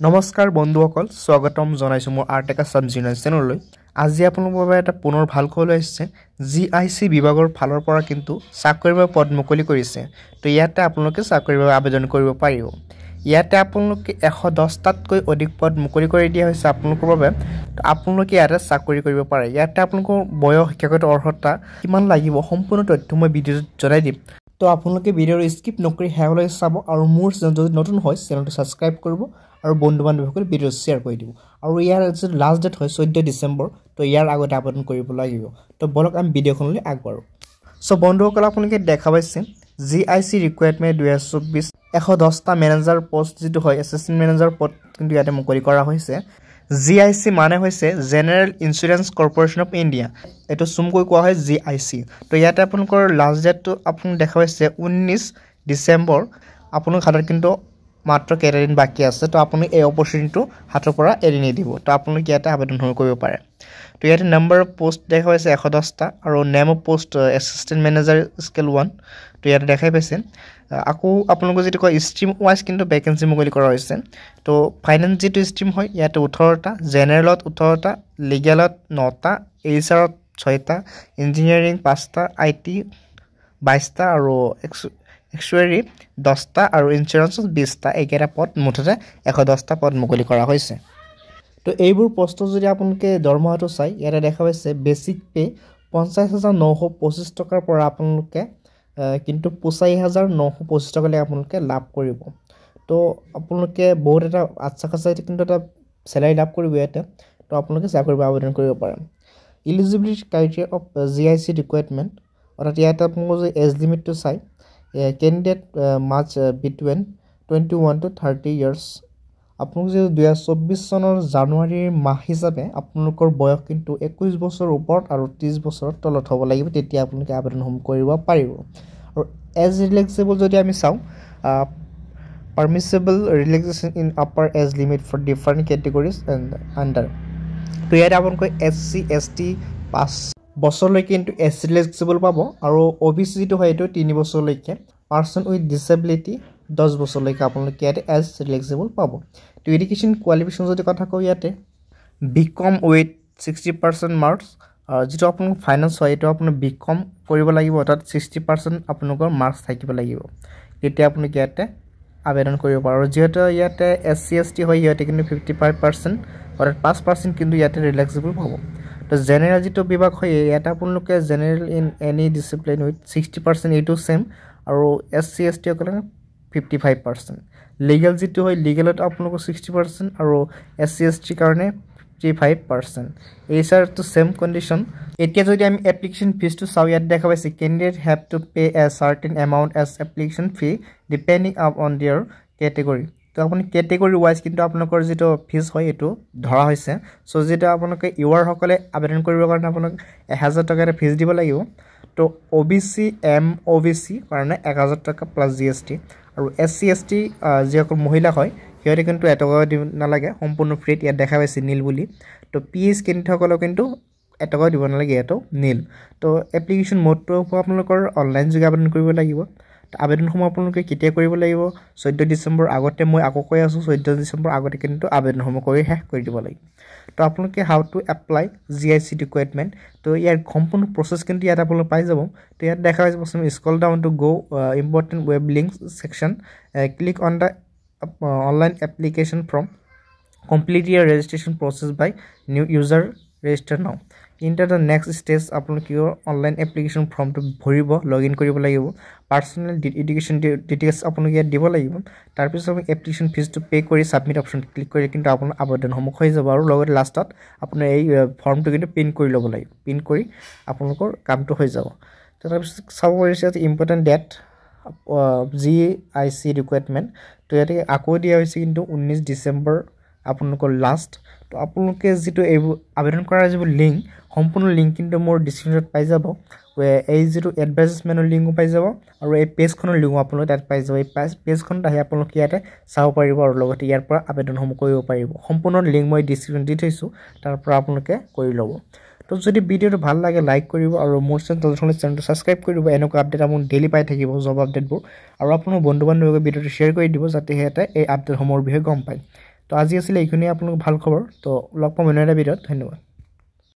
নমস্কাৰ বন্ধুসকল স্বাগতম জনাইছো মোৰ আৰ্টেকা সাবজিনাল চেনেললৈ আজি আপোনালোকৰ বাবে এটা পুনৰ ভাল খবৰ আহিছে জিআইসি বিভাগৰ ফালৰ পৰা কিন্তু চাকৰিৰ বাবে পদ মুকলি কৰিছে তো ইয়াতে আপোনালোকে চাকৰিৰ বাবে আবেদন কৰিব পাৰিব ইয়াতে আপোনালোকে 110 টাতকৈ অধিক পদ মুকলি কৰি দিয়া হৈছে আপোনালোকৰ বাবে তো আপোনালোকে ইয়াতে চাকৰি কৰিব পাৰে ইয়াতে আপোনালোকৰ বয়স শিক্ষাগত অৰ্হতা কিমান লাগিব সম্পূৰ্ণ তথ্য মই ভিডিঅ'ত জনাই দিম তো আপোনালোকে ভিডিঅ'ৰ স্কিপ নকৰি হেলৈ চাব আৰু মোৰ যদি নতুন হয় চেনেলটো সাবস্ক্ৰাইব কৰিব আৰু বন্ধু-বান্ধৱীসকল ভিডিঅ' শ্বেয়াৰ কৰি দিব আৰু ইয়াৰ যে লাষ্ট ডেট হয় 14 ডিসেম্বৰ তো ইয়াৰ আগতে আবেদন কৰিব লাগিব তো বলক আমি ভিডিঅ'খনলৈ আগবাঢ়ো সো বন্ধুসকল আপোনালোকে দেখা পাইছে জিআইসি ৰিকুৱাৰমেণ্ট 2024 110টা মেনেজাৰ পোষ্ট যেটো হয় এসিস্ট্যান্ট মেনেজাৰ পদ কিন্তু ইয়াতে মুকলি কৰা হৈছে জিআইসি মানে হৈছে general insurance corporation of India এটো সুমকৈ কোৱা হয় জিআইসি তো ইয়াতে আপোনালোকৰ লাষ্ট ডেটটো আপুনি দেখা পাইছে 19 ডিসেম্বৰ আপোনালোক হাতত কিন্তু মাত্ৰ কেইদিন বাকি আছে তো আপুনি এই অপৰচুনিটিটো হাতৰ পৰা এৰি নিদিব তো আপুনি ইয়াতে আবেদন কৰিব পাৰে তো ইয়াতে নম্বৰ অফ পোষ্ট দেখা পাইছে 110টা আৰু name of post assistant manager scale 1 তো ইয়াতে দেখাই পাইছে আকৌ আপোনালোক যেটো কয় ষ্ট্ৰীম ওয়াইজ কিন্তু ভ্যাকেন্সি মুকলি কৰা হৈছে তো ফাইনান্স যেটো ষ্ট্ৰীম হয় ইয়াতে 18টা জেনাৰেলত 18টা লিগেলত 9টা এইচআৰত 6টা ইঞ্জিনিয়াৰিং 5টা আইটি 22টা আৰু একচুয়ালি 10টা আৰু ইন্স্যুৰেন্স 20টা একেটা পদ মুঠতে 110টা পদ মুকলি কৰা হৈছে তো এইবোৰ পোষ্ট যদি আপোনালোকে দৰমহাটো চাই ইয়াতে দেখা পাইছে বেসিক পে 50925 টকাৰ পৰা আপোনালোকে কিন্তু 25925 টকালৈ আপোনালোকে লাভ কৰিব তো আপোনালোকে বহুত এটা আচ্ছা খাছা কিন্তু এটা স্যালাৰি লাভ কৰিব ইয়াতে তো আপোনালোকে চাকৰিৰ বাবে আবেদন কৰিব পাৰে eligibility criteria of GIC requirement অৰ্থাৎ ইয়াতে আপোনালোকে এজ লিমিটটো চাই candidate match between 21 to 30 years আপোনালোক যে 2024 চনৰ জানুৱাৰীৰ মাহ হিচাপে আপোনালোকৰ বয়স কিন্তু 21 বছৰ ওপৰত আৰু 30 বছৰৰ তলত হ'ব লাগিব তেতিয়া আপোনালোকে আবেদন কৰিব পাৰিব আৰু এজ ৰিলেক্সেবল যদি আমি চাও permissible relaxation in upper age limit for different categories and under তো ইয়াত আপোনালোকে এসসি এসটি পাস বছৰলৈকে কিন্তু এস ৰিলেক্সেবল পাব আৰু ওবিসি যেটো হয় এটো 3 বছৰলৈকে পাৰসন উইথ ডিসেবিলিটি 10 বছৰলৈকে আপোনালোকে ইয়াতে এস ৰিলেক্সেবল পাব তো এডুকেশন কোৱালিফিকেশন যদি কথা কও ইয়াতে বিকম উইথ 60% মাৰ্কস যেটো আপোনালোক ফাইনান্স হয় এটো আপুনি বিকম কৰিব লাগিব অৰ্থাৎ 60% আপোনালোকৰ মাৰ্কস থাকিব লাগিব তেতিয়া আপুনি ইয়াতে আবেদন কৰিব পাৰে আৰু যেটো ইয়াতে এসসি এসটি হয় ইয়াতে কিন্তু 55% অৰ্থাৎ 5% কিন্তু ইয়াতে ৰিলেক্সেবল পাব তো জেনাৰেল যেটো বিভাগ হয় এটা আপোনালোকে general in any discipline with 60% এটো সেম আৰু এসসি এসটি সকলে 55% লিগ্যাল যেটো হয় লিগ্যালত আপোনালোক 60% আৰু এসসি এসটি কাৰণে 55% এইসাৰ তো সেম কন্ডিশন এতিয়া যদি আমি এপ্লিকেশন ফিস তো চাও ইয়াত দেখা পাইছে candidate have to pay a certain amount as application fee depending on their category তো আপুনি ক্যাটেগৰি ওয়াইজ কিন্তু আপোনালোকৰ যেটো ফিস হয় এটো ধৰা হৈছে সো যেটা আপোনালোকে ইউআৰ সকলে আবেদন কৰিবৰ কাৰণে আপোনাক 1000 টকা ফিস দিব লাগিব তো ওবিসি এমওবিসি কাৰণে 1000 টকা প্লাস জিএসটি আৰু এসসি এসটি যিসকল মহিলা হয় সিহঁতে কিন্তু এটকা দিব নালাগে সম্পূৰ্ণ ফ্ৰীত ইয়াত দেখা পাইছে নীল বুলি তো পিএস কেন্দ্ৰসকল কিন্তু এটকা দিব নালাগে এটো নীল তো এপ্লিকেশন মোডটো আপোনালোকৰ অনলাইন যোগে আবেদন কৰিব লাগিব আবেদন সময় আপোনালোকে কেতিয়া কৰিব লাগিব 14 ডিসেম্বৰ আগতে মই আকৌ কৈ আছো 14 ডিসেম্বৰ আগতে কিন্তু আবেদন সময় কৰি শেষ কৰি দিব লাগিব তো আপোনালোকে how to apply GIC requirement তো ইয়াৰ সম্পূৰ্ণ প্ৰসেস কিন্তু ইয়াত আপোনালোকে পাই যাব তো ইয়াত দেখা পাইছে প্ৰথমে scroll down to go important web links section click on the online application form complete your registration process by new user register now enter the next stage আপোনালোকে অনলাইন এপ্লিকেশন ফৰ্ম to ভৰিব login কৰিব লাগিব personal education details আপোনালোকে দিব লাগিব তাৰ পিছত আপুনি এপ্লিকেশন ফিস to পে কৰি সাবমিট অপচন ক্লিক কৰি কিন্তু আপোনাৰ আবেদন সমূহ হৈ যাব আৰু লগত লাষ্টত আপোনাৰ এই ফৰ্মটো কিন্তু প্ৰিন্ট কৰি ল'ব লাগিব প্ৰিন্ট কৰি আপোনালোকৰ কামটো হৈ যাব তাৰ পিছত চাব পাৰিছে ইম্পৰ্টেন্ট ডেট জিআইসি ৰিকুৱাৰমেণ্ট তো ইয়াতে আকৌ দিয়া হৈছে কিন্তু 19 ডিসেম্বৰ আপোনালোকৰ লাষ্ট তো আপোনালোকে যেটো এই আবেদন কৰাৰ যে লিংক সম্পূৰ্ণ লিংক কিন্তু মোৰ ডেসক্ৰিপচনত পাই যাব এই যেটো এডভাৰটাইজমেন্টৰ লিংকও পাই যাব আৰু এই পেজখনৰ লিংকও আপোনালোকে তাত পাই যাব এই পেজখন আহি আপোনালোকে ইয়াতে চাব পাৰিব আৰু লগতে ইয়াৰ পৰা আবেদনসমূহ কৰিব পাৰিব সম্পূৰ্ণ লিংক মই ডেসক্ৰিপচনত দি থৈছো তাৰ পৰা আপোনালোকে কৰি ল'ব তো যদি ভিডিওটো ভাল লাগে লাইক কৰিব আৰু মোৰ চেনেলটো সাবস্ক্ৰাইব কৰিব এনেকুৱা আপডেট আপুনি ডেইলি পাই থাকিব জব আপডেটবোৰ আৰু আপোনাৰ বন্ধু-বান্ধৱীক ভিডিওটো শেয়াৰ কৰি দিব যাতে হেতে এই আপডেটসমূহৰ বিষয়ে গম পায় তো আজি আছিলে এইখিনিয়ে আপোনালোক ভাল খবৰ তো লগ পাম অন্য এটা ভিডিঅ'ত ধন্যবাদ